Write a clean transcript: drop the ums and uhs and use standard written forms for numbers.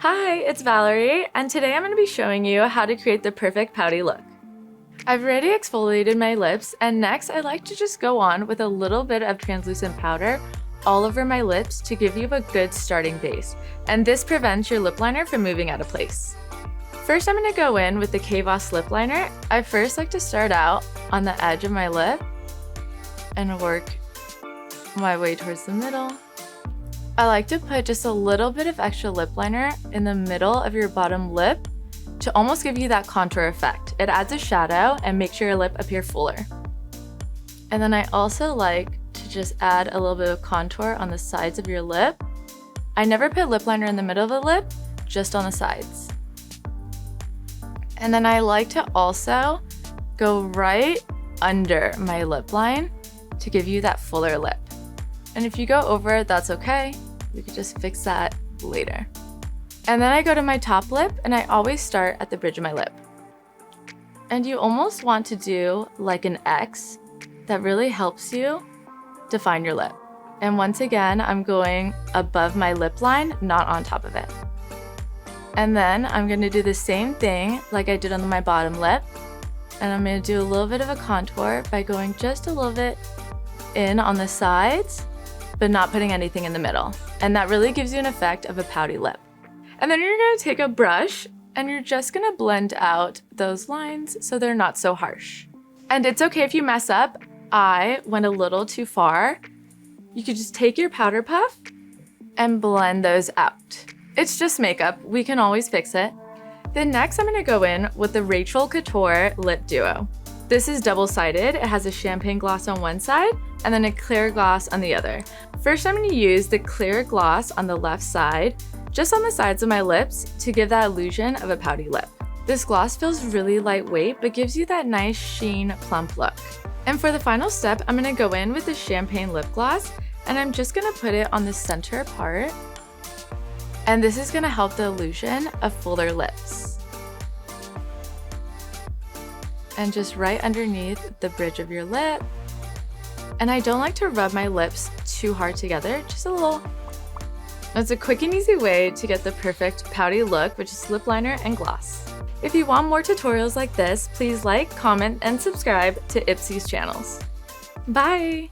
Hi, it's Valerie, and today I'm going to be showing you how to create the perfect pouty look. I've already exfoliated my lips, and next I like to just go on with a little bit of translucent powder all over my lips to give you a good starting base, and this prevents your lip liner from moving out of place. First, I'm going to go in with the KVOSS lip liner. I first like to start out on the edge of my lip and work my way towards the middle. I like to put just a little bit of extra lip liner in the middle of your bottom lip to almost give you that contour effect. It adds a shadow and makes your lip appear fuller. And then I also like to just add a little bit of contour on the sides of your lip. I never put lip liner in the middle of the lip, just on the sides. And then I like to also go right under my lip line to give you that fuller lip. And if you go over it, that's okay. We could just fix that later. And then I go to my top lip, and I always start at the bridge of my lip. And you almost want to do like an X that really helps you define your lip. And once again, I'm going above my lip line, not on top of it. And then I'm going to do the same thing like I did on my bottom lip. And I'm going to do a little bit of a contour by going just a little bit in on the sides, but not putting anything in the middle. And that really gives you an effect of a pouty lip. And then you're going to take a brush and you're just going to blend out those lines so they're not so harsh. And it's okay if you mess up. I went a little too far. You could just take your powder puff and blend those out. It's just makeup. We can always fix it. Then next I'm going to go in with the Rachel Couture Lip Duo. This is double-sided. It has a champagne gloss on one side and then a clear gloss on the other. First, I'm going to use the clear gloss on the left side, just on the sides of my lips, to give that illusion of a pouty lip. This gloss feels really lightweight, but gives you that nice sheen, plump look. And for the final step, I'm going to go in with the champagne lip gloss, and I'm just going to put it on the center part. And this is going to help the illusion of fuller lips. And just right underneath the bridge of your lip. And I don't like to rub my lips too hard together, just a little. It's a quick and easy way to get the perfect pouty look, which is lip liner and gloss. If you want more tutorials like this, please like, comment, and subscribe to IPSY's channels. Bye!